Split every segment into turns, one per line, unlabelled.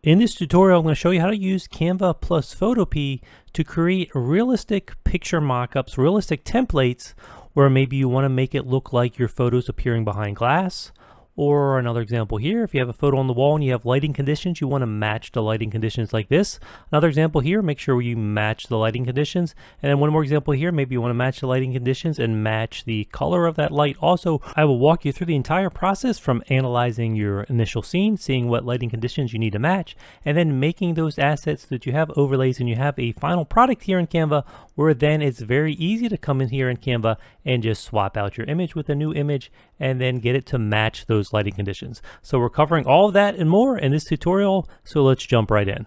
In this tutorial, I'm going to show you how to use Canva plus Photopea to create realistic picture mockups, realistic templates, where maybe you want to make it look like your photos appearing behind glass. Or another example here, if you have a photo on the wall and you have lighting conditions, you want to match the lighting conditions like this. Another example here, make sure you match the lighting conditions. And then one more example here, maybe you want to match the lighting conditions and match the color of that light. Also, I will walk you through the entire process from analyzing your initial scene, seeing what lighting conditions you need to match, and then making those assets so that you have overlays and you have a final product here in Canva, where then it's very easy to come in here in Canva and just swap out your image with a new image and then get it to match those lighting conditions. So we're covering all of that and more in this tutorial, so let's jump right in.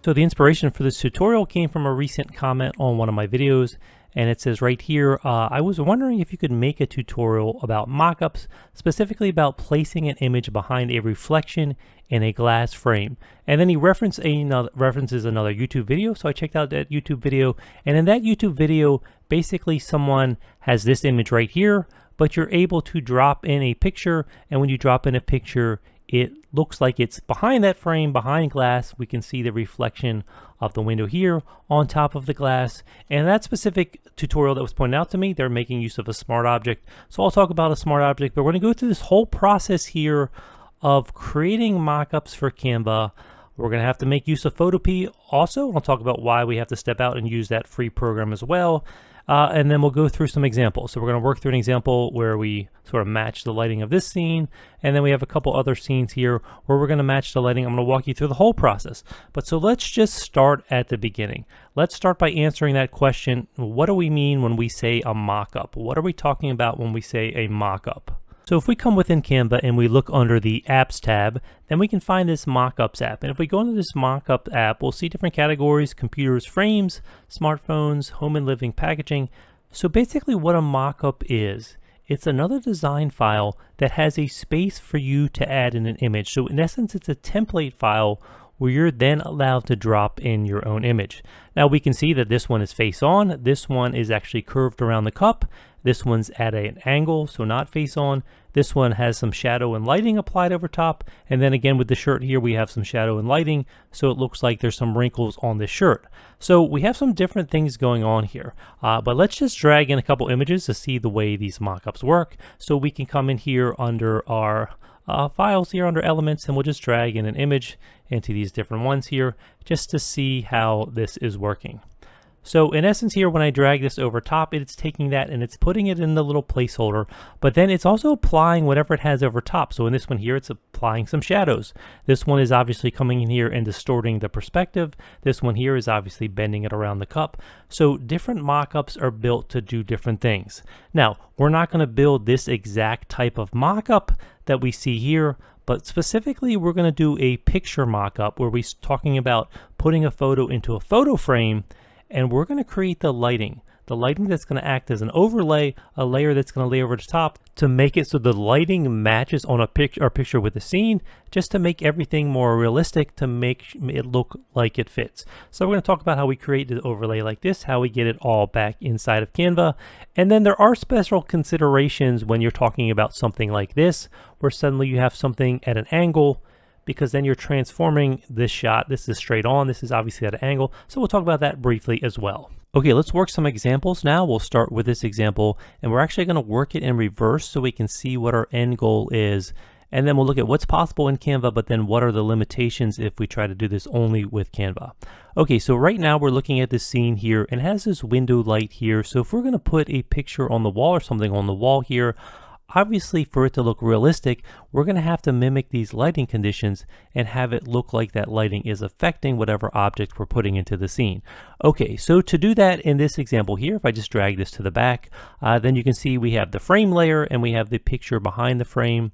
So the inspiration for this tutorial came from a recent comment on one of my videos, and it says right here, I was wondering if you could make a tutorial about mockups, specifically about placing an image behind a reflection in a glass frame. And then he references another YouTube video, so I checked out that YouTube video, and in that YouTube video, basically someone has this image right here, but you're able to drop in a picture, and when you drop in a picture, it looks like it's behind that frame, behind glass. We can see the reflection of the window here on top of the glass. And that specific tutorial that was pointed out to me, they're making use of a smart object. So I'll talk about a smart object, but we're going to go through this whole process here of creating mockups for Canva. We're going to have to make use of Photopea also. I'll talk about why we have to step out and use that free program as well. And then we'll go through some examples. So we're going to work through an example where we sort of match the lighting of this scene. And then we have a couple other scenes here where we're going to match the lighting. I'm going to walk you through the whole process. But so let's just start at the beginning. Let's start by answering that question. What do we mean when we say a mockup? What are we talking about when we say a mockup? So if we come within Canva and we look under the Apps tab, then we can find this Mockups app. And if we go into this Mockup app, we'll see different categories: computers, frames, smartphones, home and living, packaging. So basically what a mockup is, it's another design file that has a space for you to add in an image. So in essence, it's a template file where you're then allowed to drop in your own image. Now we can see that this one is face on, this one is actually curved around the cup, this one's at an angle, so not face on, this one has some shadow and lighting applied over top, and then again with the shirt here we have some shadow and lighting, so it looks like there's some wrinkles on this shirt. So we have some different things going on here, but let's just drag in a couple images to see the way these mockups work. So we can come in here under our files here under elements, and we'll just drag in an image into these different ones here just to see how this is working. So in essence here, when I drag this over top, it's taking that and it's putting it in the little placeholder, but then it's also applying whatever it has over top. So in this one here, it's applying some shadows. This one is obviously coming in here and distorting the perspective. This one here is obviously bending it around the cup. So different mockups are built to do different things. Now, we're not going to build this exact type of mockup that we see here, but specifically we're going to do a picture mockup where we're talking about putting a photo into a photo frame, and we're going to create the lighting that's going to act as an overlay, a layer that's going to lay over the top to make it so the lighting matches on a picture with the scene, just to make everything more realistic, to make it look like it fits. So we're going to talk about how we create the overlay like this, how we get it all back inside of Canva. And then there are special considerations when you're talking about something like this, where suddenly you have something at an angle, because then you're transforming this shot. This is straight on, this is obviously at an angle. So we'll talk about that briefly as well. Okay, let's work some examples now. We'll start with this example, and we're actually going to work it in reverse so we can see what our end goal is. And then we'll look at what's possible in Canva, but then what are the limitations if we try to do this only with Canva. Okay, so right now we're looking at this scene here, and it has this window light here. So if we're going to put a picture on the wall or something on the wall here, obviously for it to look realistic, we're going to have to mimic these lighting conditions and have it look like that lighting is affecting whatever object we're putting into the scene. Okay, so to do that in this example here, if I just drag this to the back, then you can see we have the frame layer and we have the picture behind the frame.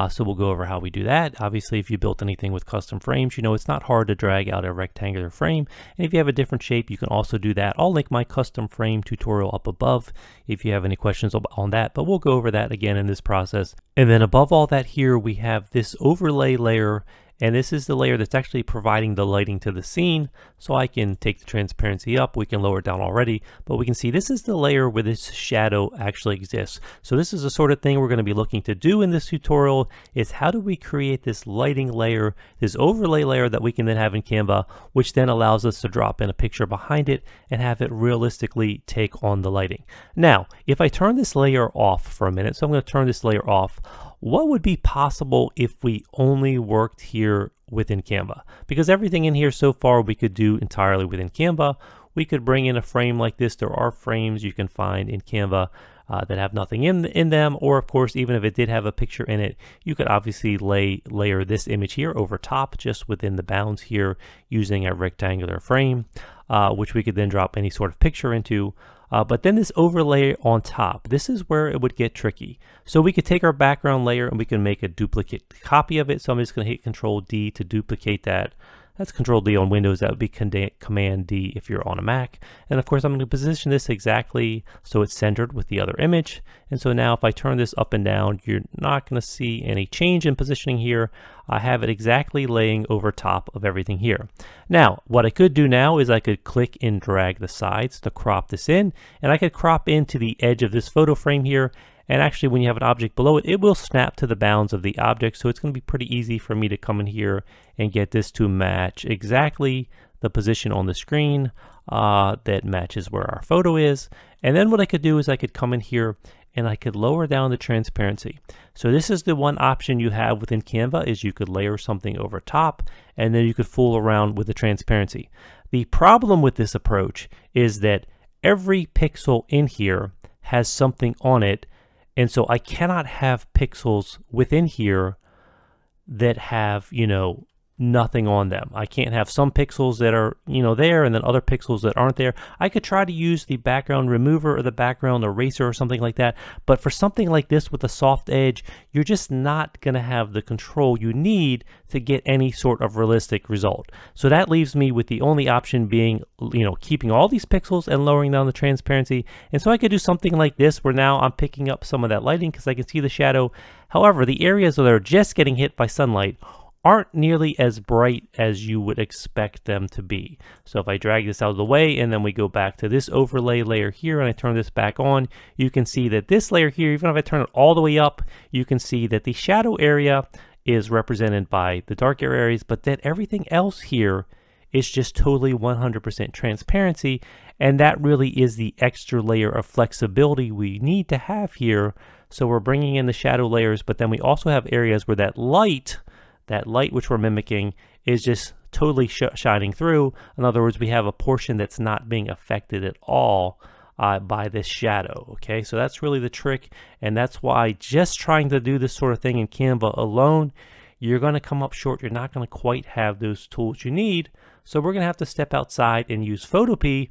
So we'll go over how we do that. Obviously, if you built anything with custom frames, you know it's not hard to drag out a rectangular frame. And if you have a different shape, you can also do that. I'll link my custom frame tutorial up above if you have any questions on that, but we'll go over that again in this process. And then above all that here, we have this overlay layer, And this is the layer that's actually providing the lighting to the scene. So I can take the transparency up, we can lower it down already, but we can see this is the layer where this shadow actually exists. So this is the sort of thing we're going to be looking to do in this tutorial, is how do we create this lighting layer, this overlay layer that we can then have in Canva, which then allows us to drop in a picture behind it and have it realistically take on the lighting. Now, if I turn this layer off for a minute, so I'm going to turn this layer off, what would be possible if we only worked here within Canva? Because everything in here so far we could do entirely within Canva. We could bring in a frame like this. There are frames you can find in Canva that have nothing in them, or of course, even if it did have a picture in it, you could obviously layer this image here over top, just within the bounds here, using a rectangular frame, which we could then drop any sort of picture into. But then this overlay on top, this is where it would get tricky. So we could take our background layer and we can make a duplicate copy of it. So I'm just going to hit Control D to duplicate that. That's Control D on Windows. That would be Command D if you're on a Mac. And of course, I'm going to position this exactly so it's centered with the other image. And so now if I turn this up and down, you're not going to see any change in positioning here. I have it exactly laying over top of everything here. Now, what I could do now is I could click and drag the sides to crop this in, and I could crop into the edge of this photo frame here. And actually, when you have an object below it, it will snap to the bounds of the object. So it's going to be pretty easy for me to come in here and get this to match exactly the position on the screen that matches where our photo is. And then what I could do is I could come in here and I could lower down the transparency. So this is the one option you have within Canva, is you could layer something over top and then you could fool around with the transparency. The problem with this approach is that every pixel in here has something on it. And so I cannot have pixels within here that have, nothing on them. I can't have some pixels that are, there, and then other pixels that aren't there. I could try to use the background remover or the background eraser or something like that. But for something like this with a soft edge, you're just not going to have the control you need to get any sort of realistic result. So that leaves me with the only option being, keeping all these pixels and lowering down the transparency. And so I could do something like this, where now I'm picking up some of that lighting because I can see the shadow. However, the areas that are just getting hit by sunlight aren't nearly as bright as you would expect them to be. So if I drag this out of the way and then we go back to this overlay layer here and I turn this back on, you can see that this layer here, even if I turn it all the way up, you can see that the shadow area is represented by the darker areas, but that everything else here is just totally 100% transparency. And that really is the extra layer of flexibility we need to have here. So we're bringing in the shadow layers, but then we also have areas where that light which we're mimicking is just totally shining through. In other words, we have a portion that's not being affected at all by this shadow. Okay, so that's really the trick, and that's why just trying to do this sort of thing in Canva alone, you're going to come up short. You're not going to quite have those tools you need. So we're going to have to step outside and use Photopea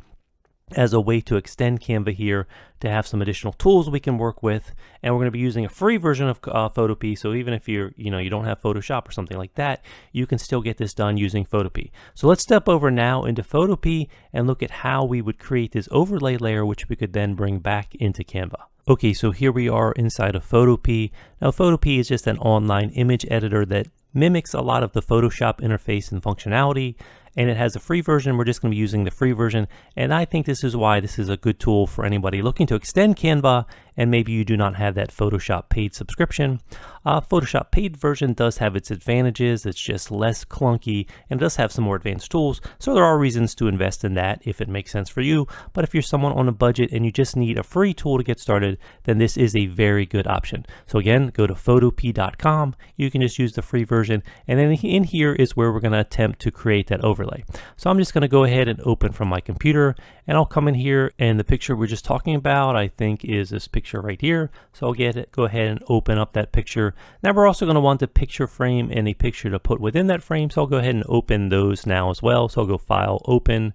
as a way to extend Canva here to have some additional tools we can work with. And we're going to be using a free version of Photopea. So even if you don't have Photoshop or something like that, you can still get this done using Photopea. So let's step over now into Photopea and look at how we would create this overlay layer, which we could then bring back into Canva. Okay, so here we are inside of Photopea. Now Photopea is just an online image editor that mimics a lot of the Photoshop interface and functionality, and it has a free version. We're just going to be using the free version, and I think this is why this is a good tool for anybody looking to extend Canva and maybe you do not have that Photoshop paid subscription. Photoshop paid version does have its advantages. It's just less clunky and does have some more advanced tools, so there are reasons to invest in that if it makes sense for you. But if you're someone on a budget and you just need a free tool to get started, then this is a very good option. So again, go to photopea.com. You can just use the free version, and then in here is where we're going to attempt to create that overlay. So I'm just going to go ahead and open from my computer, and I'll come in here, and the picture we're just talking about I think is this picture right here. So I'll go ahead and open up that picture. Now we're also going to want a picture frame and a picture to put within that frame, so I'll go ahead and open those now as well. So I'll go File, Open,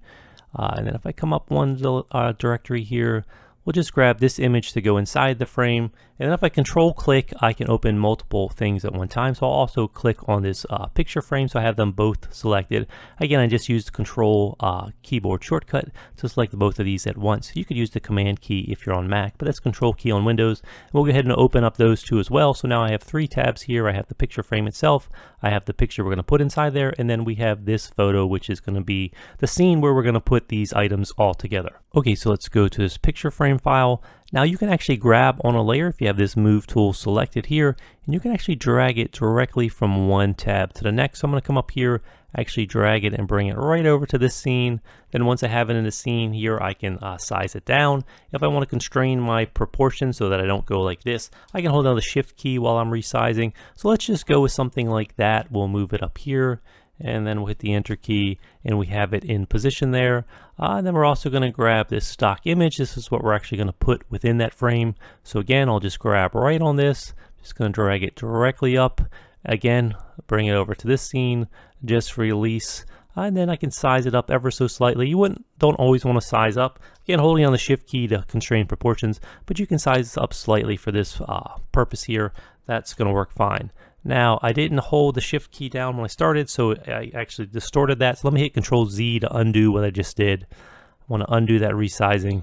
and then if I come up one directory here, we'll just grab this image to go inside the frame, And then if I control click, I can open multiple things at one time. So I'll also click on this picture frame, so I have them both selected. Again, I just used the control keyboard shortcut to select both of these at once. You could use the command key if you're on Mac, but that's control key on Windows. And we'll go ahead and open up those two as well. So now I have 3 tabs here. I have the picture frame itself, I have the picture we're going to put inside there, and then we have this photo, which is going to be the scene where we're going to put these items all together. Okay, so let's go to this picture frame file. Now you can actually grab on a layer if you have this move tool selected here, and you can actually drag it directly from one tab to the next. So I'm going to come up here, actually drag it and bring it right over to this scene. Then once I have it in the scene here, I can size it down. If I want to constrain my proportions so that I don't go like this, I can hold down the shift key while I'm resizing. So let's just go with something like that. We'll move it up here, and then we'll hit the enter key and we have it in position there. And then we're also going to grab this stock image. This is what we're actually going to put within that frame. So again, I'll just grab right on this, just going to drag it directly up. Again, bring it over to this scene, just release, and then I can size it up ever so slightly. You don't always want to size up. Again, holding on the shift key to constrain proportions, but you can size up slightly for this purpose here. That's going to work fine. Now, I didn't hold the shift key down when I started, so I actually distorted that. So let me hit Control Z to undo what I just did. I want to undo that resizing.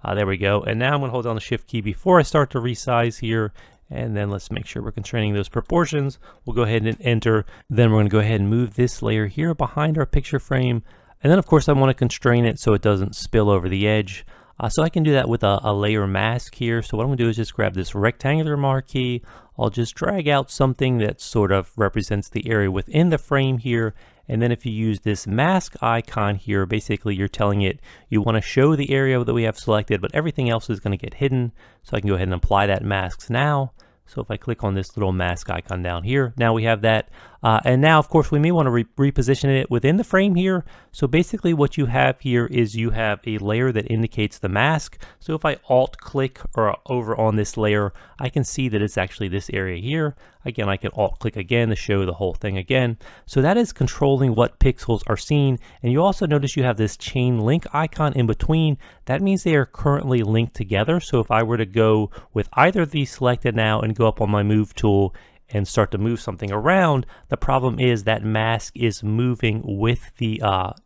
There we go. And now I'm going to hold down the shift key before I start to resize here. And then let's make sure we're constraining those proportions. We'll go ahead and enter. Then we're going to go ahead and move this layer here behind our picture frame. And then of course I want to constrain it so it doesn't spill over the edge. So I can do that with a layer mask here. So what I'm going to do is just grab this rectangular marquee. I'll just drag out something that sort of represents the area within the frame here. And then if you use this mask icon here, basically you're telling it you want to show the area that we have selected, but everything else is going to get hidden. So I can go ahead and apply that masks now. So if I click on this little mask icon down here, now we have that. And now, of course, we may want to reposition it within the frame here. So basically what you have here is you have a layer that indicates the mask. So if I alt click or over on this layer, I can see that it's actually this area here. Again, I can alt click again to show the whole thing again. So that is controlling what pixels are seen. And you also notice you have this chain link icon in between. That means they are currently linked together. So if I were to go with either of these selected now and go up on my move tool and start to move something around, the problem is that mask is moving with the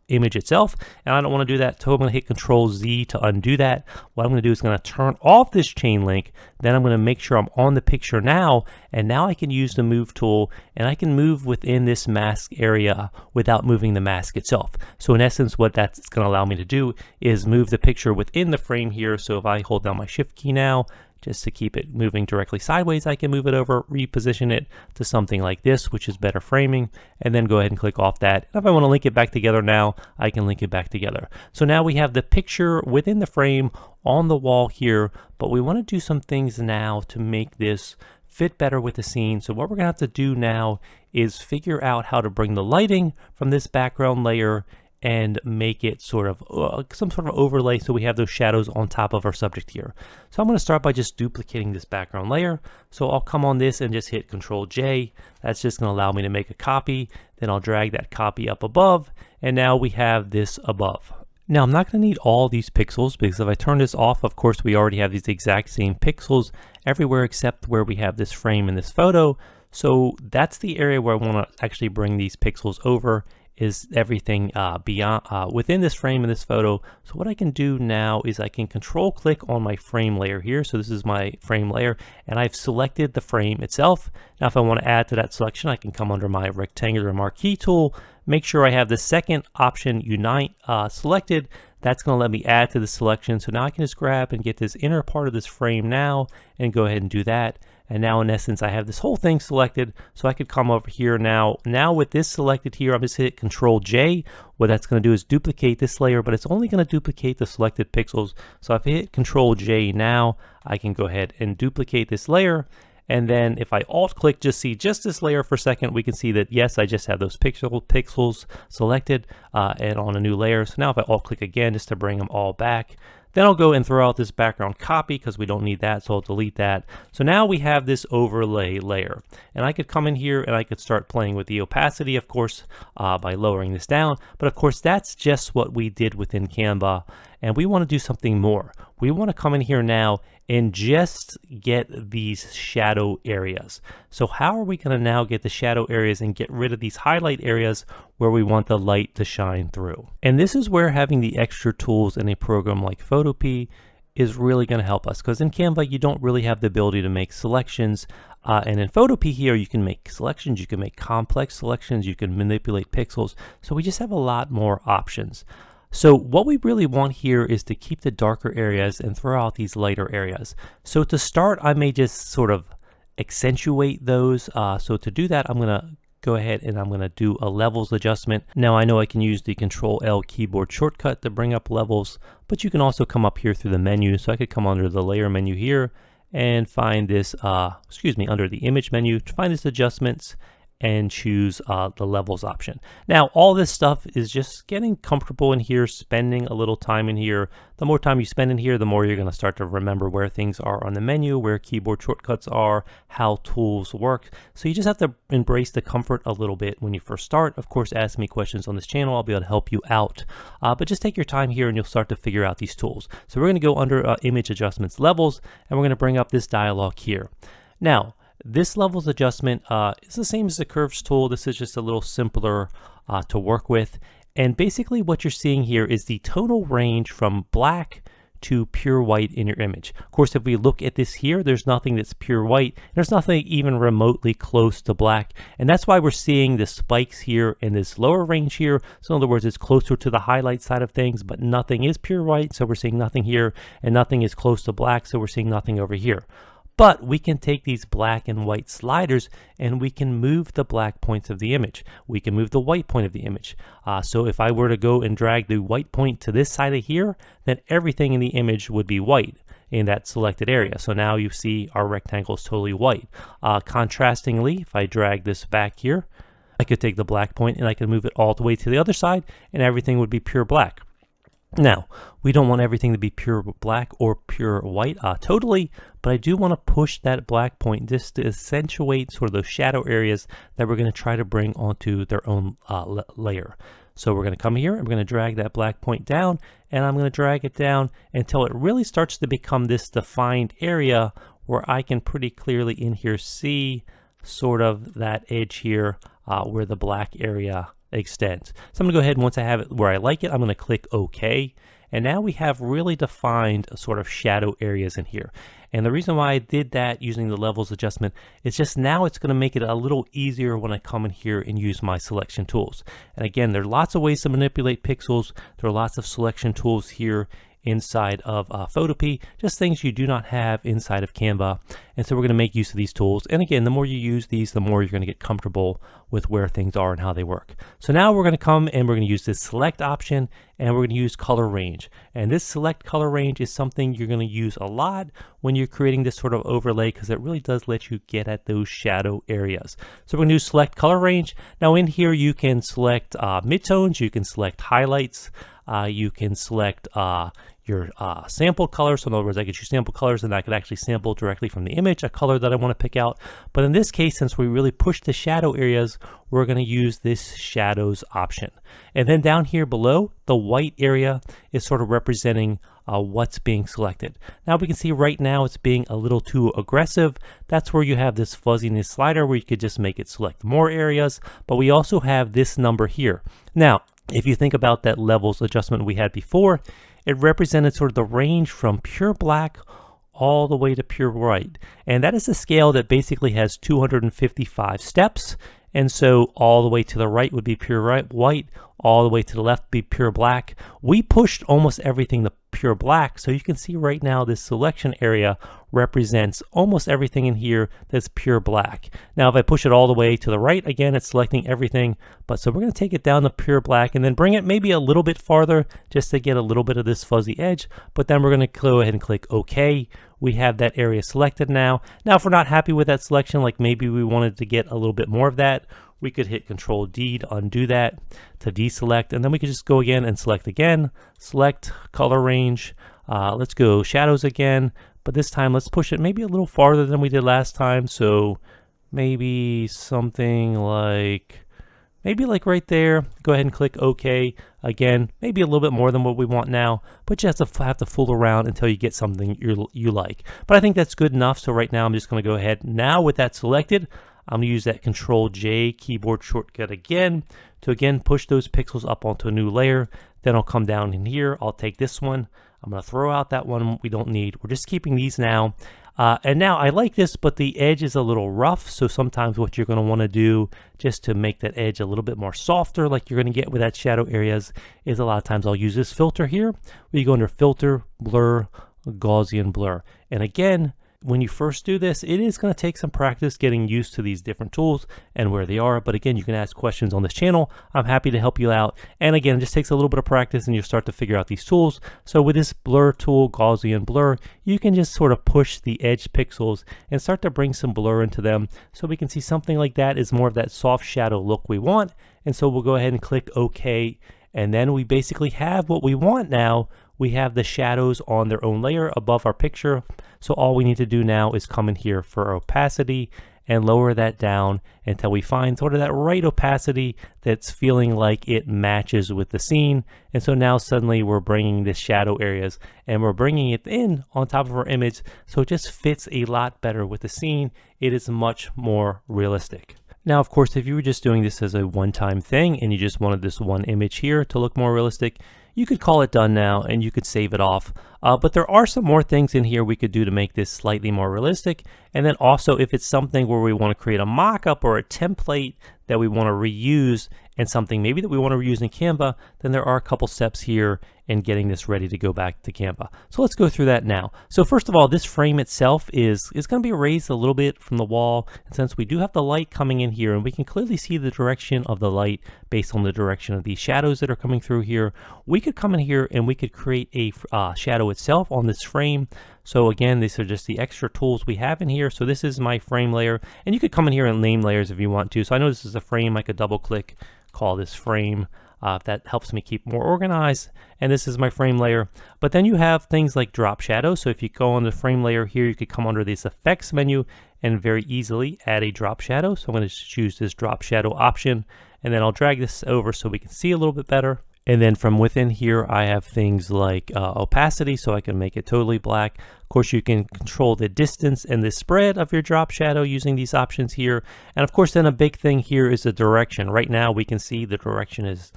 image itself, and I don't want to do that, so I'm going to hit Control Z to undo that. What I'm going to do is going to turn off this chain link, then I'm going to make sure I'm on the picture now, and now I can use the move tool, and I can move within this mask area without moving the mask itself. So in essence, what that's going to allow me to do is move the picture within the frame here. So if I hold down my shift key now, just to keep it moving directly sideways, I can move it over, reposition it to something like this, which is better framing, and then go ahead and click off that. And if I want to link it back together now, I can link it back together. So now we have the picture within the frame on the wall here, but we want to do some things now to make this fit better with the scene. So what we're going to have to do now is figure out how to bring the lighting from this background layer and make it sort of some sort of overlay so we have those shadows on top of our subject here. So I'm going to start by just duplicating this background layer. So I'll come on this and just hit Control J. That's just going to allow me to make a copy. Then I'll drag that copy up above, and now we have this above. Now I'm not going to need all these pixels, because if I turn this off, of course we already have these exact same pixels everywhere except where we have this frame in this photo. So that's the area where I want to actually bring these pixels over, is everything beyond within this frame in this photo. So what I can do now is I can control click on my frame layer here. So this is my frame layer, and I've selected the frame itself. Now if I want to add to that selection, I can come under my rectangular marquee tool, make sure I have the second option, Unite, selected. That's going to let me add to the selection. So now I can just grab and get this inner part of this frame now and go ahead and do that. And now in essence, I have this whole thing selected, so I could come over here now. Now with this selected here, I'm just hit Control J. What that's going to do is duplicate this layer, but it's only going to duplicate the selected pixels. So if I hit Control J now, I can go ahead and duplicate this layer. And then if I alt click, just see just this layer for a second, we can see that yes, I just have those pixels selected and on a new layer. So now if I alt click again, just to bring them all back, then I'll go and throw out this background copy because we don't need that, so I'll delete that. So now we have this overlay layer, and I could come in here and I could start playing with the opacity, of course, by lowering this down. But of course, that's just what we did within Canva, and we want to do something more. We want to come in here now and just get these shadow areas. So how are we going to now get the shadow areas and get rid of these highlight areas where we want the light to shine through? And this is where having the extra tools in a program like Photopea is really going to help us, because in Canva you don't really have the ability to make selections, and in Photopea here you can make selections, you can make complex selections, you can manipulate pixels, so we just have a lot more options. So what we really want here is to keep the darker areas and throw out these lighter areas. So to start, I may just sort of accentuate those. So to do that, I'm going to go ahead and I'm going to do a levels adjustment. Now I know I can use the Control-L keyboard shortcut to bring up levels, but you can also come up here through the menu. So I could come under the layer menu here and find this, under the image menu, to find this adjustments and choose the levels option. Now all this stuff is just getting comfortable in here, spending a little time in here. The more time you spend in here, the more you're going to start to remember where things are on the menu, where keyboard shortcuts are, how tools work. So you just have to embrace the comfort a little bit when you first start. Of course, ask me questions on this channel. I'll be able to help you out. But just take your time here and you'll start to figure out these tools. So we're going to go under image adjustments levels, and we're going to bring up this dialog here. Now, this levels adjustment is the same as the curves tool. This is just a little simpler to work with. And basically what you're seeing here is the tonal range from black to pure white in your image. Of course, if we look at this here, there's nothing that's pure white. There's nothing even remotely close to black. And that's why we're seeing the spikes here in this lower range here. So in other words, it's closer to the highlight side of things, but nothing is pure white. So we're seeing nothing here, and nothing is close to black. So we're seeing nothing over here. But we can take these black and white sliders and we can move the black points of the image. We can move the white point of the image. So if I were to go and drag the white point to this side of here, then everything in the image would be white in that selected area. So now you see our rectangle is totally white. Contrastingly, if I drag this back here, I could take the black point and I can move it all the way to the other side and everything would be pure black. Now, we don't want everything to be pure black or pure white totally, but I do want to push that black point just to accentuate sort of those shadow areas that we're going to try to bring onto their own layer. So we're going to come here and we're going to drag that black point down, and I'm going to drag it down until it really starts to become this defined area where I can pretty clearly in here see sort of that edge here where the black area extends. So I'm going to go ahead, and once I have it where I like it, I'm going to click OK. And now we have really defined sort of shadow areas in here. And the reason why I did that using the levels adjustment is just now it's going to make it a little easier when I come in here and use my selection tools. And again, there are lots of ways to manipulate pixels. There are lots of selection tools here inside of Photopea, just things you do not have inside of Canva. And so we're going to make use of these tools. And again, the more you use these, the more you're going to get comfortable with where things are and how they work. So now we're going to come and we're going to use this select option, and we're going to use color range. And this select color range is something you're going to use a lot when you're creating this sort of overlay, because it really does let you get at those shadow areas. So we're going to use select color range. Now in here you can select midtones, you can select highlights, you can select your sample color. So in other words, I could choose sample colors and I could actually sample directly from the image a color that I want to pick out. But in this case, since we really push the shadow areas, we're going to use this shadows option. And then down here below, the white area is sort of representing what's being selected. Now we can see right now it's being a little too aggressive. That's where you have this fuzziness slider where you could just make it select more areas. But we also have this number here. Now, if you think about that levels adjustment we had before, it represented sort of the range from pure black all the way to pure white. And that is a scale that basically has 255 steps. And so all the way to the right would be pure white, all the way to the left would be pure black. We pushed almost everything to pure black, so you can see right now this selection area represents almost everything in here that's pure black. Now if I push it all the way to the right, again it's selecting everything, but so we're going to take it down to pure black and then bring it maybe a little bit farther just to get a little bit of this fuzzy edge, but then we're going to go ahead and click OK. We have that area selected now. Now if we're not happy with that selection, like maybe we wanted to get a little bit more of that, we could hit Control D to undo that, to deselect, and then we could just go again and select again, select color range, let's go shadows again, but this time let's push it maybe a little farther than we did last time, so maybe something like maybe like right there. Go ahead and click OK. Again, maybe a little bit more than what we want now, but you have to fool around until you get something you like. But I think that's good enough. So right now I'm just going to go ahead. Now with that selected, I'm going to use that Control J keyboard shortcut again to again push those pixels up onto a new layer. Then I'll come down in here. I'll take this one. I'm going to throw out that one we don't need. We're just keeping these now. And now I like this, but the edge is a little rough. So sometimes what you're going to want to do just to make that edge a little bit more softer, like you're going to get with that shadow areas, is a lot of times I'll use this filter here, where you go under Filter, Blur, Gaussian Blur. And again, when you first do this, it is going to take some practice getting used to these different tools and where they are. But again, you can ask questions on this channel. I'm happy to help you out. And again, it just takes a little bit of practice and you start to figure out these tools. So with this blur tool, Gaussian blur, you can just sort of push the edge pixels and start to bring some blur into them. So we can see something like that is more of that soft shadow look we want. And so we'll go ahead and click OK. And then we basically have what we want now. We have the shadows on their own layer above our picture. So all we need to do now is come in here for opacity and lower that down until we find sort of that right opacity that's feeling like it matches with the scene. And so now suddenly we're bringing the shadow areas and we're bringing it in on top of our image. So it just fits a lot better with the scene. It is much more realistic. Now, of course, if you were just doing this as a one-time thing and you just wanted this one image here to look more realistic, you could call it done now and you could save it off. But there are some more things in here we could do to make this slightly more realistic. And then also if it's something where we want to create a mock-up or a template that we want to reuse and something maybe that we want to reuse in Canva, then there are a couple steps here in getting this ready to go back to Canva. So let's go through that now. So first of all, this frame itself is going to be raised a little bit from the wall. And since we do have the light coming in here and we can clearly see the direction of the light based on the direction of these shadows that are coming through here, we could come in here and we could create a shadow itself on this frame. So again, these are just the extra tools we have in here. So this is my frame layer, and you could come in here and name layers if you want to. So I know this is a frame. I could double click, call this frame. If that helps me keep more organized. And this is my frame layer. But then you have things like drop shadow. So if you go on the frame layer here, you could come under this effects menu and very easily add a drop shadow. So I'm going to choose this drop shadow option, and then I'll drag this over so we can see a little bit better. And then from within here, I have things like opacity, so I can make it totally black. Of course, you can control the distance and the spread of your drop shadow using these options here. And of course, then a big thing here is the direction. Right now, we can see the direction is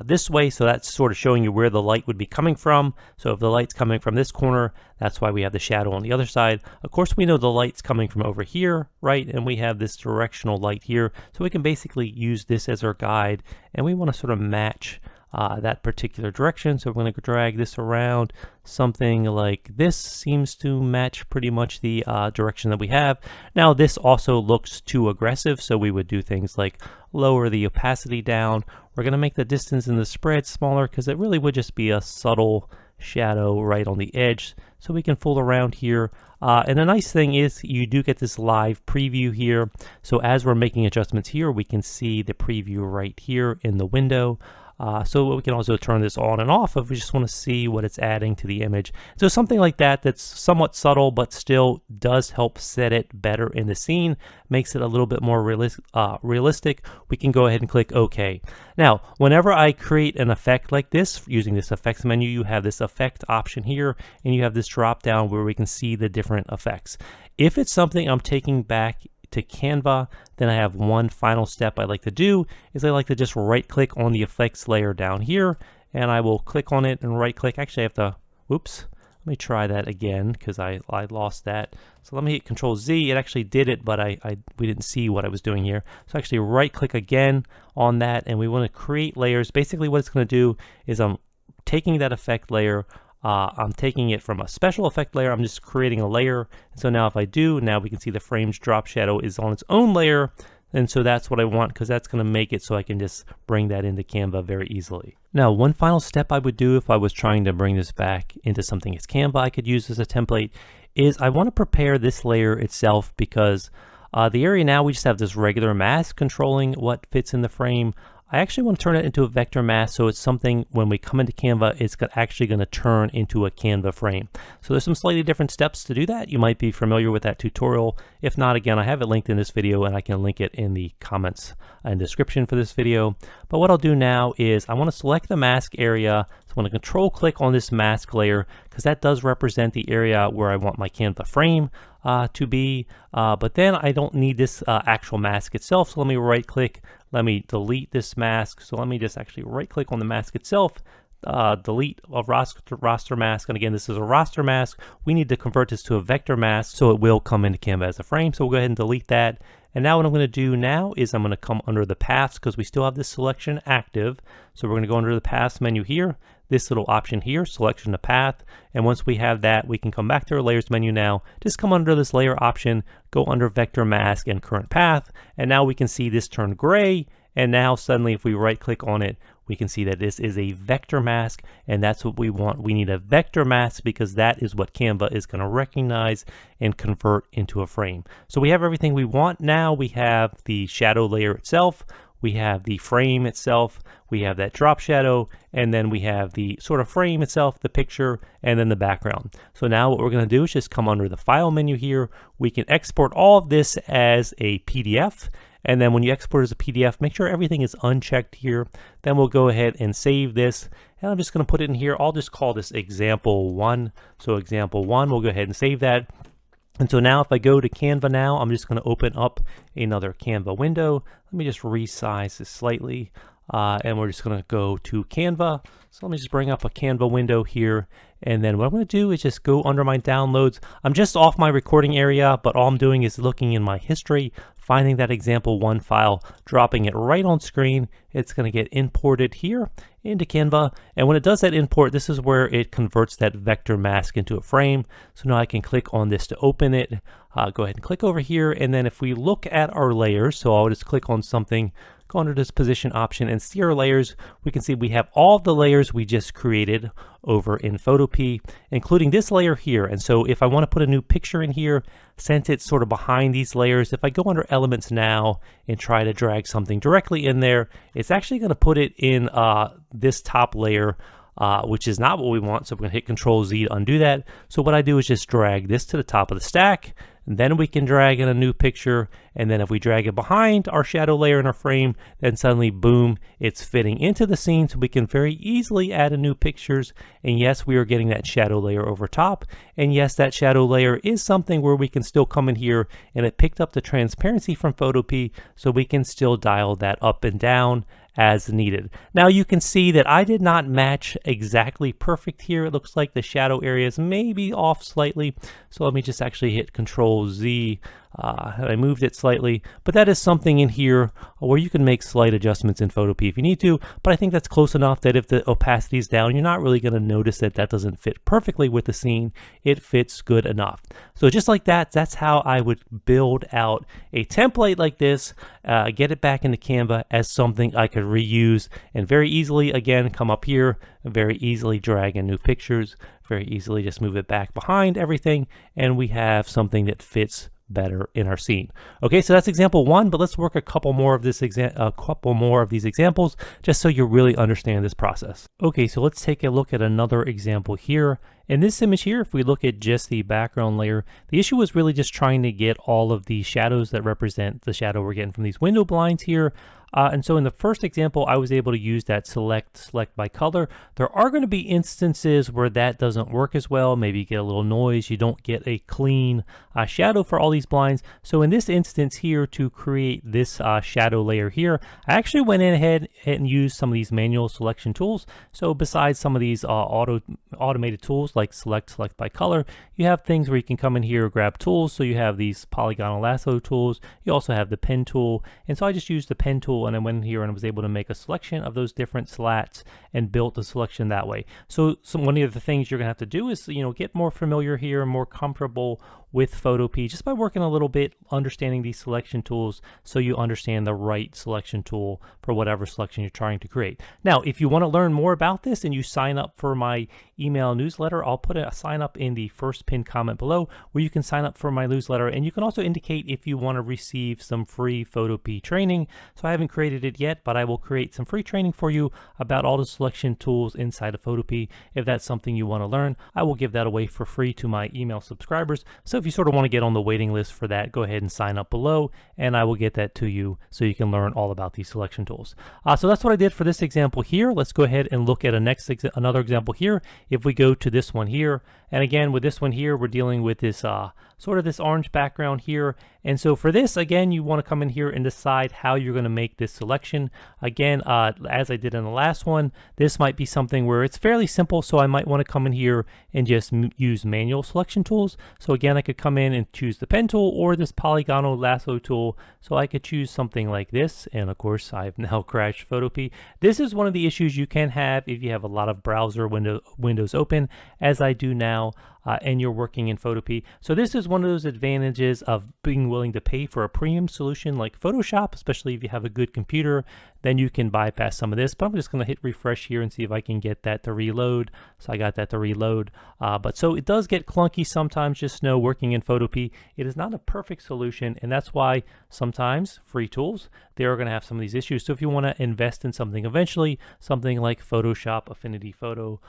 this way, so that's sort of showing you where the light would be coming from. So if the light's coming from this corner, that's why we have the shadow on the other side. Of course, we know the light's coming from over here, right? And we have this directional light here. So we can basically use this as our guide, and we want to sort of match that particular direction. So we're going to drag this around. Something like this seems to match pretty much the direction that we have. Now this also looks too aggressive, so we would do things like lower the opacity down. We're going to make the distance and the spread smaller because it really would just be a subtle shadow right on the edge. So we can fool around here. And the nice thing is you do get this live preview here. So as we're making adjustments here, we can see the preview right here in the window. So we can also turn this on and off if we just want to see what it's adding to the image. So something like that that's somewhat subtle but still does help set it better in the scene, makes it a little bit more realistic. We can go ahead and click OK. Now, whenever I create an effect like this, using this effects menu, you have this effect option here, and you have this drop down where we can see the different effects. If it's something I'm taking back to Canva, then I have one final step I like to do is I like to just right click on the effects layer down here, and I will click on it and right click. Actually I have to, whoops, let me try that again because I lost that. So let me hit Control Z. It actually did it, but we didn't see what I was doing here. So actually right click again on that, and we want to create layers. Basically what it's going to do is I'm taking that effect layer, I'm taking it from a special effect layer. I'm just creating a layer. And so now if I do, now we can see the frame's drop shadow is on its own layer. And so that's what I want, because that's going to make it so I can just bring that into Canva very easily. Now, one final step I would do if I was trying to bring this back into something as Canva I could use as a template is I want to prepare this layer itself, because the area now we just have this regular mask controlling what fits in the frame. I actually want to turn it into a vector mask, so it's something when we come into Canva, it's actually going to turn into a Canva frame. So there's some slightly different steps to do that. You might be familiar with that tutorial. If not, again, I have it linked in this video, and I can link it in the comments and description for this video. But what I'll do now is I want to select the mask area. So I'm going to control click on this mask layer, because that does represent the area where I want my Canva frame to be. But then I don't need this actual mask itself. So let me right click. Let me delete this mask. So let me just actually right click on the mask itself, delete a roster mask. And again, this is a roster mask. We need to convert this to a vector mask so it will come into Canva as a frame. So we'll go ahead and delete that. And now what I'm going to do now is I'm going to come under the paths, because we still have this selection active. So we're going to go under the paths menu here, this little option here, selection of path. And once we have that, we can come back to our layers menu now, just come under this layer option, go under vector mask and current path. And now we can see this turn gray. And now suddenly if we right click on it, we can see that this is a vector mask, and that's what we want. We need a vector mask because that is what Canva is going to recognize and convert into a frame. So we have everything we want. Now we have the shadow layer itself, we have the frame itself, we have that drop shadow, and then we have the sort of frame itself, the picture, and then the background. So now what we're going to do is just come under the file menu here. We can export all of this as a PDF. And then when you export as a PDF, make sure everything is unchecked here. Then we'll go ahead and save this. And I'm just going to put it in here. I'll just call this example 1. So example 1, we'll go ahead and save that. And so now if I go to Canva now, I'm just going to open up another Canva window. Let me just resize this slightly. And we're just going to go to Canva. So let me just bring up a Canva window here. And then what I'm going to do is just go under my downloads. I'm just off my recording area, but all I'm doing is looking in my history, finding that example 1 file, dropping it right on screen. It's going to get imported here into Canva. And when it does that import, this is where it converts that vector mask into a frame. So now I can click on this to open it. Go ahead and click over here. And then if we look at our layers, so I'll just click on something, go under this position option and see our layers. We can see we have all the layers we just created over in Photopea, including this layer here. And so if I want to put a new picture in here, since it's sort of behind these layers, if I go under elements now and try to drag something directly in there, it's actually going to put it in this top layer, which is not what we want. So we're going to hit Control Z to undo that. So what I do is just drag this to the top of the stack. And then we can drag in a new picture, and then if we drag it behind our shadow layer in our frame, then suddenly, boom, it's fitting into the scene, so we can very easily add in new pictures. And yes, we are getting that shadow layer over top, and yes, that shadow layer is something where we can still come in here, and it picked up the transparency from Photopea, so we can still dial that up and down as needed. Now you can see that I did not match exactly perfect here. It looks like the shadow areas may be off slightly. So let me just actually hit Control Z. I moved it slightly, but that is something in here where you can make slight adjustments in Photopea if you need to, but I think that's close enough that if the opacity is down, you're not really going to notice that that doesn't fit perfectly with the scene. It fits good enough. So just like that, that's how I would build out a template like this, get it back into Canva as something I could reuse, and very easily, again, come up here and very easily drag in new pictures, very easily just move it back behind everything, and we have something that fits better in our scene. Okay, so that's example 1, but let's work a couple more of these examples just so you really understand this process. Okay, so let's take a look at another example here. In this image here, if we look at just the background layer, the issue was really just trying to get all of the shadows that represent the shadow we're getting from these window blinds here. And so in the first example, I was able to use that select by color. There are going to be instances where that doesn't work as well. Maybe you get a little noise. You don't get a clean shadow for all these blinds. So in this instance here, to create this shadow layer here, I actually went in ahead and used some of these manual selection tools. So besides some of these automated tools like select by color, you have things where you can come in here, grab tools. So you have these polygonal lasso tools. You also have the pen tool. And so I just used the pen tool, and I went in here and was able to make a selection of those different slats and built the selection that way. So one of the things you're gonna have to do is, get more familiar here, more comfortable with Photopea just by working a little bit, understanding these selection tools so you understand the right selection tool for whatever selection you're trying to create. Now, if you want to learn more about this and you sign up for my email newsletter, I'll put a sign up in the first pinned comment below where you can sign up for my newsletter, and you can also indicate if you want to receive some free Photopea training. So I haven't created it yet, but I will create some free training for you about all the selection tools inside of Photopea. If that's something you want to learn, I will give that away for free to my email subscribers. So if you sort of want to get on the waiting list for that, go ahead and sign up below, and I will get that to you so you can learn all about these selection tools. So that's what I did for this example here. Let's go ahead and look at another example here. If we go to this one here, and again with this one here, we're dealing with this sort of this orange background here. And so for this, again, you want to come in here and decide how you're going to make this selection. Again, as I did in the last one, this might be something where it's fairly simple, so I might want to come in here and just use manual selection tools. So again, I could come in and choose the pen tool or this polygonal lasso tool. So I could choose something like this, and of course, I've now crashed Photopea. This is one of the issues you can have if you have a lot of browser windows open, as I do now. And you're working in Photopea. So this is one of those advantages of being willing to pay for a premium solution like Photoshop, especially if you have a good computer. Then you can bypass some of this, but I'm just going to hit refresh here and see if I can get that to reload. So I got that to reload. But so it does get clunky sometimes. Just know working in Photopea, it is not a perfect solution, and that's why sometimes free tools, they are going to have some of these issues. So if you want to invest in something eventually, something like Photoshop, Affinity Photo,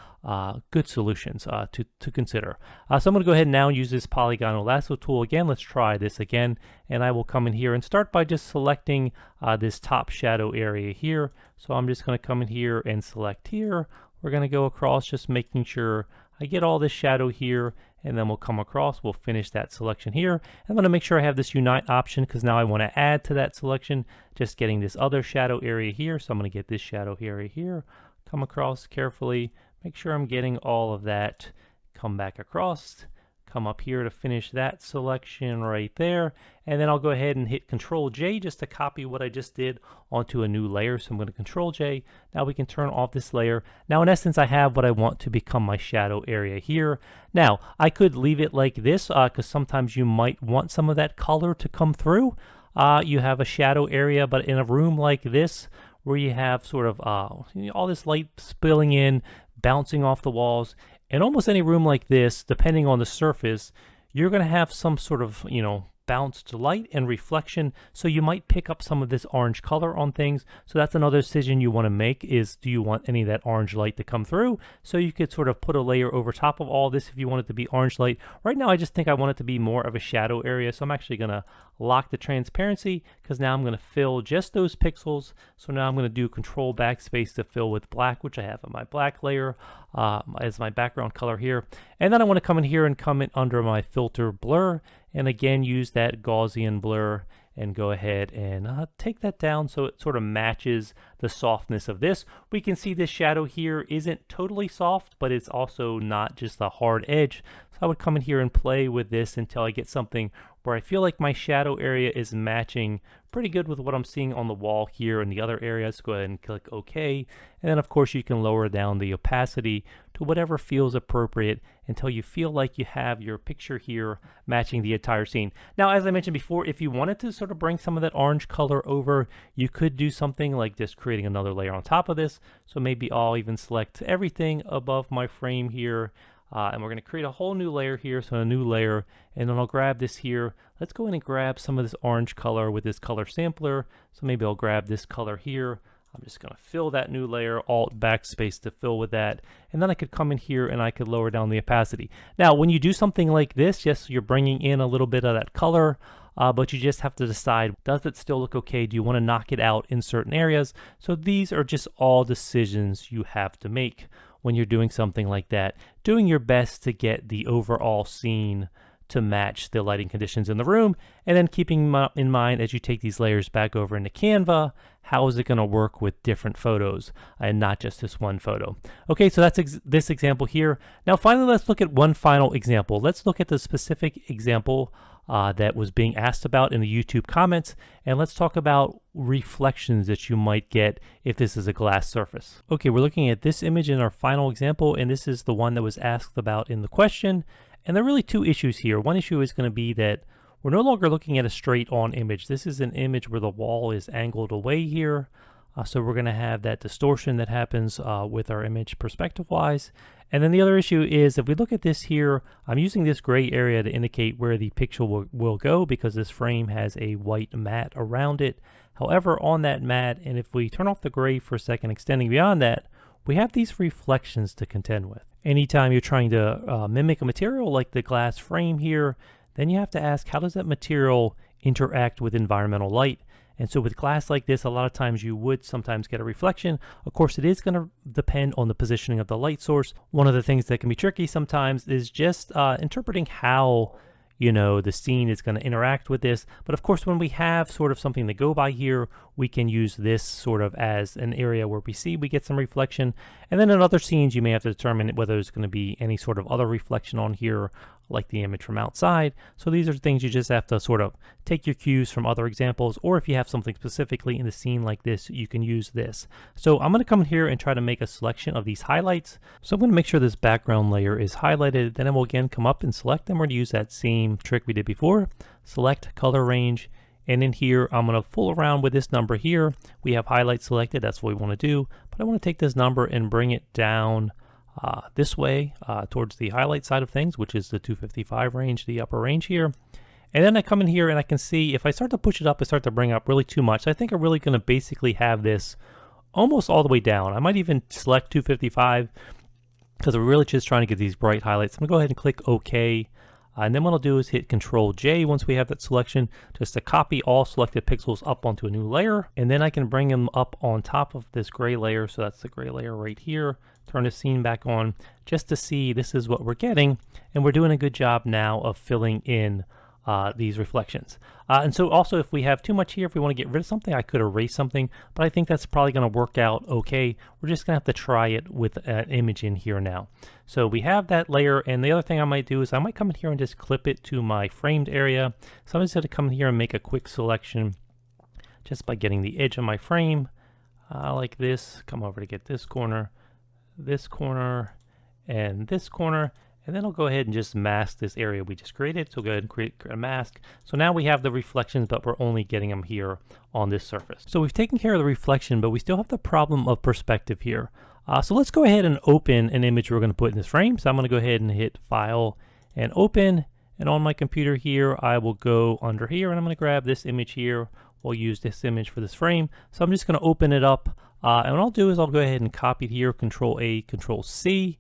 good solutions to consider. So I'm going to go ahead and now use this polygonal lasso tool again. Let's try this again, and I will come in here and start by just selecting this top shadow area here. So I'm just going to come in here and select here. We're going to go across, just making sure I get all this shadow here, and then we'll come across. We'll finish that selection here. I'm going to make sure I have this unite option because now I want to add to that selection, just getting this other shadow area here. So I'm going to get this shadow area here, come across carefully, make sure I'm getting all of that, come back across, come up here to finish that selection right there, and then I'll go ahead and hit Control J just to copy what I just did onto a new layer. So I'm going to Control J. Now we can turn off this layer. Now in essence, I have what I want to become my shadow area here. Now I could leave it like this because sometimes you might want some of that color to come through. You have a shadow area, but in a room like this where you have sort of all this light spilling in, bouncing off the walls, in almost any room like this, depending on the surface, you're going to have some sort of, bounced light and reflection. So you might pick up some of this orange color on things. So that's another decision you want to make is, do you want any of that orange light to come through? So you could sort of put a layer over top of all this if you want it to be orange light. Right now, I just think I want it to be more of a shadow area. So I'm actually going to lock the transparency because now I'm going to fill just those pixels. So now I'm going to do Control Backspace to fill with black, which I have on my black layer as my background color here. And then I want to come in here and come in under my filter blur, and again use that Gaussian blur and go ahead and take that down so it sort of matches the softness of this. We can see this shadow here isn't totally soft, but it's also not just a hard edge. So I would come in here and play with this until I get something where I feel like my shadow area is matching pretty good with what I'm seeing on the wall here in the other areas. Go ahead and click OK. And then of course you can lower down the opacity to whatever feels appropriate until you feel like you have your picture here matching the entire scene. Now, as I mentioned before, if you wanted to sort of bring some of that orange color over, you could do something like just creating another layer on top of this. So maybe I'll even select everything above my frame here. And we're going to create a whole new layer here, so a new layer, and then I'll grab this here. Let's go in and grab some of this orange color with this color sampler. So maybe I'll grab this color here. I'm just going to fill that new layer, Alt Backspace to fill with that. And then I could come in here and I could lower down the opacity. Now, when you do something like this, yes, you're bringing in a little bit of that color, but you just have to decide, does it still look okay? Do you want to knock it out in certain areas? So these are just all decisions you have to make when you're doing something like that, doing your best to get the overall scene to match the lighting conditions in the room, and then keeping in mind as you take these layers back over into Canva, how is it going to work with different photos and not just this one photo. Okay, so that's this example here. Now finally, let's look at one final example. Let's look at the specific example that was being asked about in the YouTube comments, and let's talk about reflections that you might get if this is a glass surface. Okay, we're looking at this image in our final example, and this is the one that was asked about in the question. And there are really two issues here. One issue is going to be that we're no longer looking at a straight on image. This is an image where the wall is angled away here. So we're going to have that distortion that happens with our image perspective wise. And then the other issue is if we look at this here, I'm using this gray area to indicate where the pixel will go because this frame has a white mat around it. However, on that mat, and if we turn off the gray for a second, extending beyond that, we have these reflections to contend with. Anytime you're trying to mimic a material like the glass frame here, then you have to ask, how does that material interact with environmental light? And so with glass like this, a lot of times you would sometimes get a reflection. Of course, it is going to depend on the positioning of the light source. One of the things that can be tricky sometimes is just interpreting how the scene is going to interact with this. But of course, when we have sort of something to go by here, we can use this sort of as an area where we get some reflection. And then in other scenes, you may have to determine whether there's going to be any sort of other reflection on here, like the image from outside. So these are things you just have to sort of take your cues from other examples, or if you have something specifically in the scene like this, you can use this. So I'm going to come here and try to make a selection of these highlights. So I'm going to make sure this background layer is highlighted. Then I will again come up and select them. We're going to use that same trick we did before. Select color range. And in here, I'm going to fool around with this number here. We have highlights selected. That's what we want to do. But I want to take this number and bring it down this way towards the highlight side of things, which is the 255 range, the upper range here. And then I come in here and I can see if I start to push it up, I start to bring up really too much. I think I'm really going to basically have this almost all the way down. I might even select 255 because we're really just trying to get these bright highlights. I'm going to go ahead and click OK. And then what I'll do is hit Control J once we have that selection, just to copy all selected pixels up onto a new layer. And then I can bring them up on top of this gray layer. So that's the gray layer right here. Turn the scene back on just to see this is what we're getting. And we're doing a good job now of filling in these reflections. And so also if we have too much here, if we want to get rid of something, I could erase something, but I think that's probably going to work out okay. We're just going to have to try it with an image in here now. So we have that layer, and the other thing I might do is I might come in here and just clip it to my framed area. So I'm just going to come in here and make a quick selection just by getting the edge of my frame like this. Come over to get this corner, and this corner. And then I'll go ahead and just mask this area we just created. So go ahead and create a mask. So now we have the reflections, but we're only getting them here on this surface. So we've taken care of the reflection, but we still have the problem of perspective here. So let's go ahead and open an image we're going to put in this frame. So I'm going to go ahead and hit File and Open. And on my computer here, I will go under here and I'm going to grab this image here. We'll use this image for this frame. So I'm just going to open it up. And what I'll do is I'll go ahead and copy it here, Control A, Control C.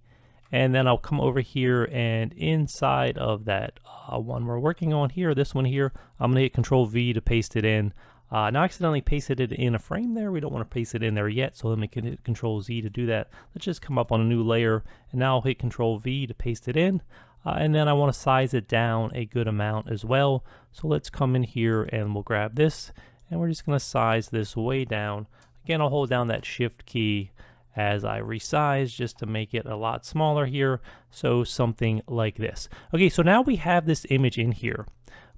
And then I'll come over here and inside of that one we're working on here, this one here, I'm going to hit Control V to paste it in. Now I accidentally pasted it in a frame there. We don't want to paste it in there yet, so let me hit Control Z to do that. Let's just come up on a new layer, and now I'll hit Control V to paste it in. And then I want to size it down a good amount as well. So let's come in here and we'll grab this, and we're just going to size this way down. Again, I'll hold down that Shift key as I resize just to make it a lot smaller here. So something like this. Okay, so now we have this image in here.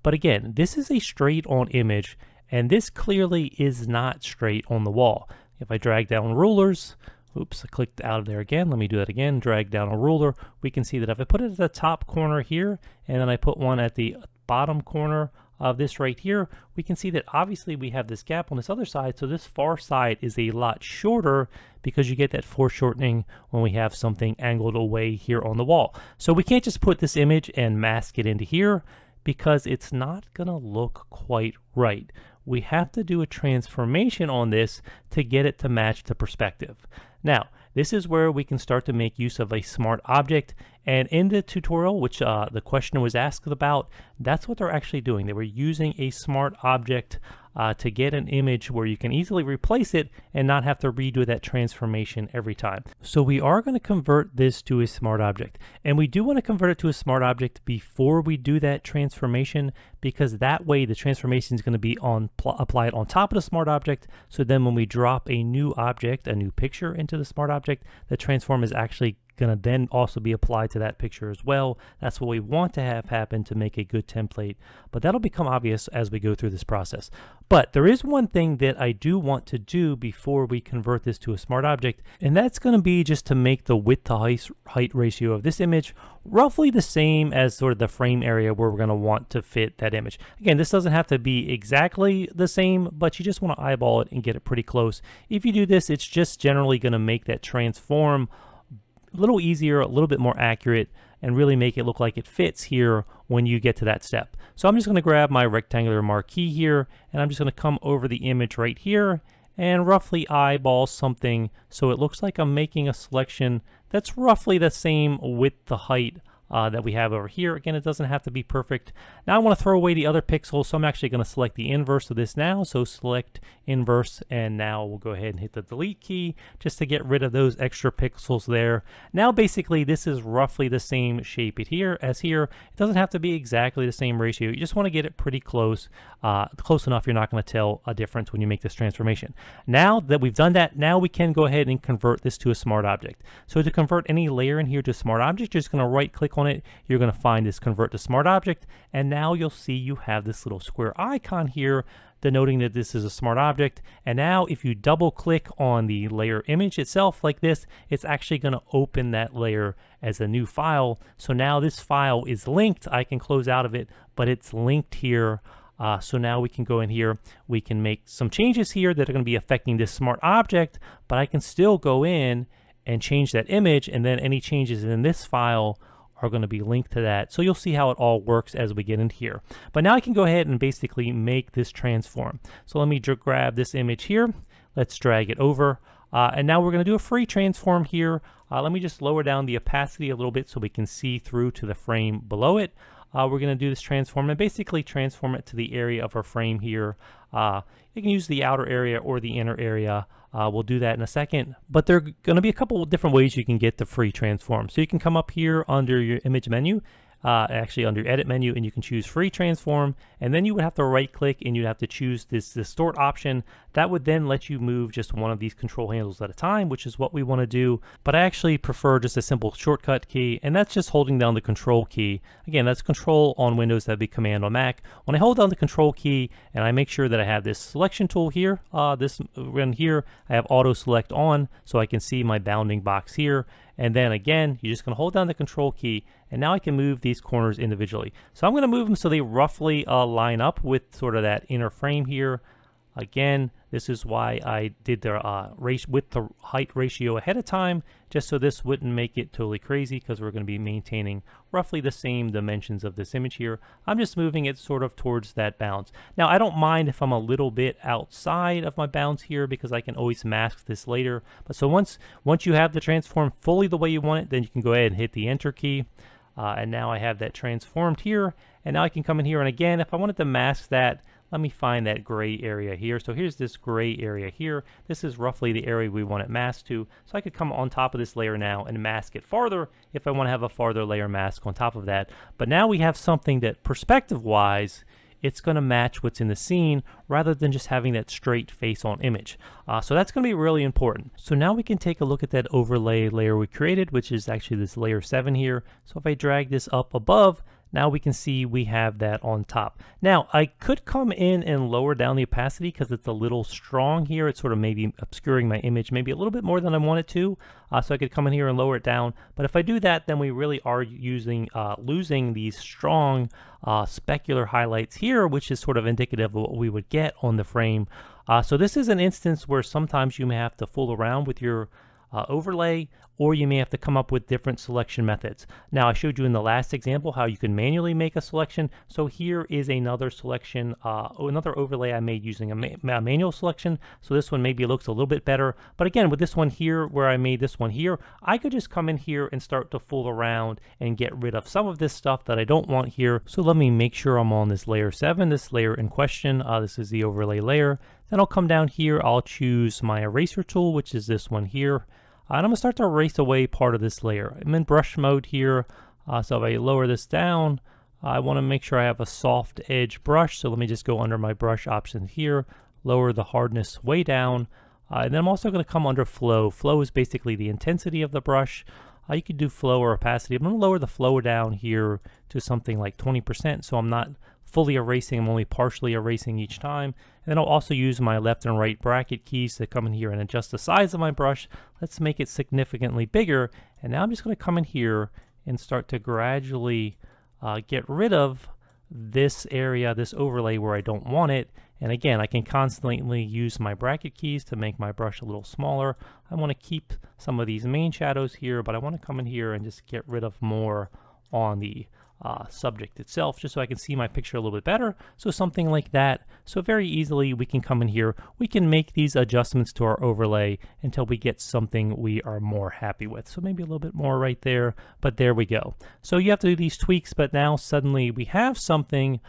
But again, this is a straight on image, and this clearly is not straight on the wall. If I drag down rulers, oops, I clicked out of there again. Let me do that again. Drag down a ruler. We can see that if I put it at the top corner here, and then I put one at the bottom corner of this right here, we can see that obviously we have this gap on this other side. So this far side is a lot shorter because you get that foreshortening when we have something angled away here on the wall. So we can't just put this image and mask it into here because it's not going to look quite right. We have to do a transformation on this to get it to match the perspective. Now, this is where we can start to make use of a smart object. And in the tutorial, which the question was asked about, that's what they're actually doing. They were using a smart object to get an image where you can easily replace it and not have to redo that transformation every time. So we are going to convert this to a smart object. And we do want to convert it to a smart object before we do that transformation, because that way the transformation is going to be applied on top of the smart object. So then when we drop a new object, a new picture into the smart object, the transform is actually gonna then also be applied to that picture as well. That's what we want to have happen to make a good template, but that'll become obvious as we go through this process. But there is one thing that I do want to do before we convert this to a smart object, and that's gonna be just to make the width to height ratio of this image roughly the same as sort of the frame area where we're gonna want to fit that image. Again, this doesn't have to be exactly the same, but you just wanna eyeball it and get it pretty close. If you do this, it's just generally gonna make that transform a little easier, a little bit more accurate, and really make it look like it fits here when you get to that step. So I'm just going to grab my rectangular marquee here, and I'm just going to come over the image right here and roughly eyeball something so it looks like I'm making a selection that's roughly the same width to height that we have over here. Again, it doesn't have to be perfect. Now I want to throw away the other pixels, so I'm actually going to select the inverse of this now. So select inverse, and now we'll go ahead and hit the delete key just to get rid of those extra pixels there. Now basically this is roughly the same shape as here. It doesn't have to be exactly the same ratio. You just want to get it pretty close, close enough you're not going to tell a difference when you make this transformation. Now that we've done that, now we can go ahead and convert this to a smart object. So to convert any layer in here to smart object, you're just going to right click on it. You're going to find this convert to smart object, and now you'll see you have this little square icon here denoting that this is a smart object. And now if you double click on the layer image itself like this, it's actually going to open that layer as a new file. So now this file is linked. I can close out of it, but it's linked here. So now we can go in here, we can make some changes here that are going to be affecting this smart object, but I can still go in and change that image, and then any changes in this file are going to be linked to that. So you'll see how it all works as we get in here. But now I can go ahead and basically make this transform. So let me grab this image here. Let's drag it over. And now we're going to do a free transform here. Let me just lower down the opacity a little bit so we can see through to the frame below it. We're going to do this transform and basically transform it to the area of our frame here. You can use the outer area or the inner area. We'll do that in a second, but there are going to be a couple of different ways you can get the free transform. So you can come up here under your image menu, actually under edit menu, and you can choose free transform, and then you would have to right click and you'd have to choose this distort option. That would then let you move just one of these control handles at a time, which is what we want to do. But I actually prefer just a simple shortcut key, and that's just holding down the control key. Again, that's control on Windows, that'd be command on Mac. When I hold down the control key and I make sure that I have this selection tool here, this one here, I have auto select on so I can see my bounding box here. And then again, you're just going to hold down the control key, and now I can move these corners individually. So I'm going to move them so they roughly line up with sort of that inner frame here. Again, this is why I did the width to height ratio ahead of time, just so this wouldn't make it totally crazy, because we're going to be maintaining roughly the same dimensions of this image here. I'm just moving it sort of towards that bounds. Now, I don't mind if I'm a little bit outside of my bounds here, because I can always mask this later. But so once you have the transform fully the way you want it, then you can go ahead and hit the enter key. And now I have that transformed here, and now I can come in here, and again, if I wanted to mask that, let me find that gray area here. So here's this gray area here. This is roughly the area we want it masked to. So I could come on top of this layer now and mask it farther if I want to have a farther layer mask on top of that. But now we have something that perspective-wise, it's going to match what's in the scene rather than just having that straight face on image. So that's going to be really important. So now we can take a look at that overlay layer we created, which is actually this layer 7 here. So if I drag this up above, now we can see we have that on top. Now I could come in and lower down the opacity because it's a little strong here. It's sort of maybe obscuring my image maybe a little bit more than I want it to. So I could come in here and lower it down. But if I do that, then we really are losing these strong specular highlights here, which is sort of indicative of what we would get on the frame. So this is an instance where sometimes you may have to fool around with your overlay, or you may have to come up with different selection methods. Now, I showed you in the last example how you can manually make a selection. So here is another selection, another overlay I made using a manual selection. So this one maybe looks a little bit better. But again, with this one here, where I made this one here, I could just come in here and start to fool around and get rid of some of this stuff that I don't want here. So let me make sure I'm on this layer 7, this layer in question. This is the overlay layer. Then I'll come down here, I'll choose my eraser tool, which is this one here. And I'm going to start to erase away part of this layer. I'm in brush mode here, so if I lower this down, I want to make sure I have a soft edge brush. So let me just go under my brush options here, lower the hardness way down, and then I'm also going to come under flow. Flow is basically the intensity of the brush. You could do flow or opacity. I'm going to lower the flow down here to something like 20%, so I'm not fully erasing, I'm only partially erasing each time. And then I'll also use my left and right bracket keys to come in here and adjust the size of my brush. Let's make it significantly bigger. And now I'm just going to come in here and start to gradually get rid of this area, this overlay where I don't want it. And again, I can constantly use my bracket keys to make my brush a little smaller. I want to keep some of these main shadows here, but I want to come in here and just get rid of more on the subject itself, just so I can see my picture a little bit better. So something like that. So very easily we can come in here, we can make these adjustments to our overlay until we get something we are more happy with. So maybe a little bit more right there, but there we go. So you have to do these tweaks, but now suddenly we have something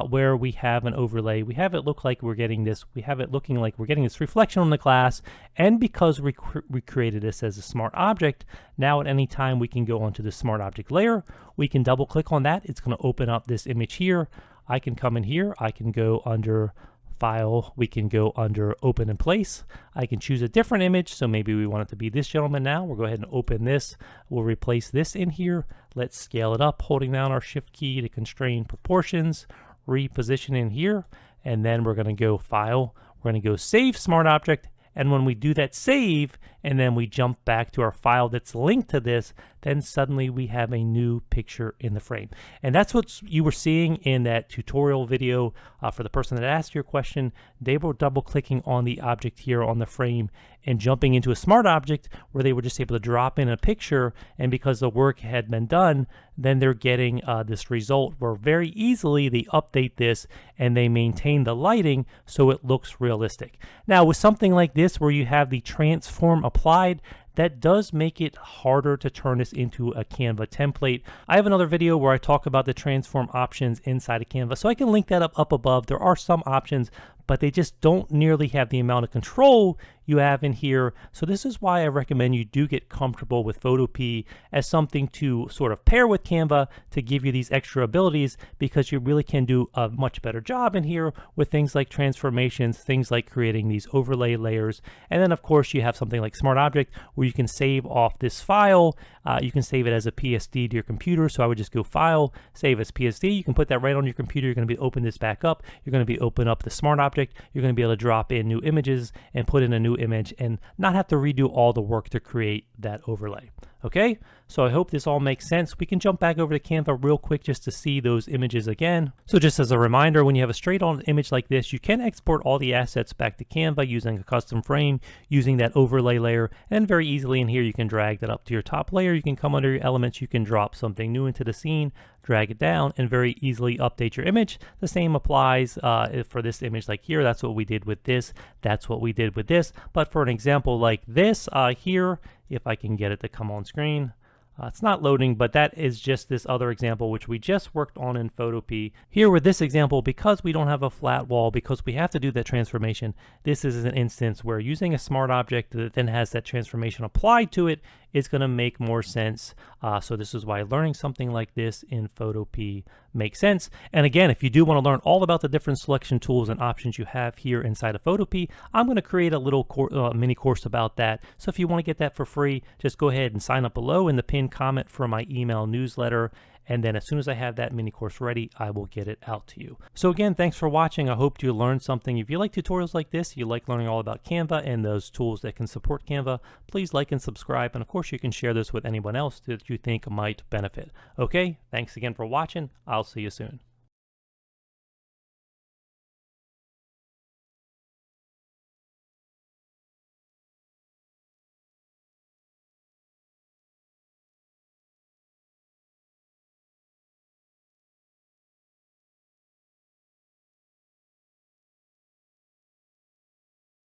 where we have an overlay. We have it look like we're getting this, we have it looking like we're getting this reflection on the glass, and because we created this as a smart object, now at any time we can go onto the smart object layer, we can double click on that, it's going to open up this image here. I can come in here, I can go under File, we can go under Open in Place. I can choose a different image, so maybe we want it to be this gentleman now. We'll go ahead and open this. We'll replace this in here. Let's scale it up, holding down our Shift key to constrain proportions, reposition in here, and then we're going to go File. We're going to go Save Smart Object, and when we do that save, and then we jump back to our file that's linked to this, then suddenly we have a new picture in the frame. And that's what you were seeing in that tutorial video for the person that asked your question. They were double clicking on the object here on the frame and jumping into a smart object where they were just able to drop in a picture, and because the work had been done, then they're getting this result where very easily they update this and they maintain the lighting so it looks realistic. Now with something like this where you have the transform applied, that does make it harder to turn this into a Canva template. I have another video where I talk about the transform options inside of Canva, so I can link that up above. There are some options, but they just don't nearly have the amount of control you have in here. So this is why I recommend you do get comfortable with Photopea as something to sort of pair with Canva to give you these extra abilities, because you really can do a much better job in here with things like transformations, things like creating these overlay layers. And then of course you have something like Smart Object where you can save off this file. You can save it as a PSD to your computer. So I would just go File, Save as PSD. You can put that right on your computer. You're going to be open this back up. You're going to be open up the Smart Object. You're going to be able to drop in new images and put in a new image and not have to redo all the work to create that overlay. Okay, so I hope this all makes sense. We can jump back over to Canva real quick just to see those images again. So just as a reminder, when you have a straight on image like this, you can export all the assets back to Canva using a custom frame, using that overlay layer, and very easily in here you can drag that up to your top layer. You can come under your elements, you can drop something new into the scene, drag it down, and very easily update your image. The same applies for this image like here. That's what we did with this. That's what we did with this. But for an example like this here, if I can get it to come on screen. It's not loading, but that is just this other example which we just worked on in Photopea. Here with this example, because we don't have a flat wall, because we have to do that transformation, this is an instance where using a smart object that then has that transformation applied to it is going to make more sense. So this is why learning something like this in Photopea makes sense. And again, if you do want to learn all about the different selection tools and options you have here inside of Photopea, I'm going to create a little mini course about that. So if you want to get that for free, just go ahead and sign up below in the pinned comment for my email newsletter. And then as soon as I have that mini course ready, I will get it out to you. So again, thanks for watching. I hope you learned something. If you like tutorials like this, you like learning all about Canva and those tools that can support Canva, please like and subscribe. And of course, you can share this with anyone else that you think might benefit. Okay, thanks again for watching. I'll see you soon.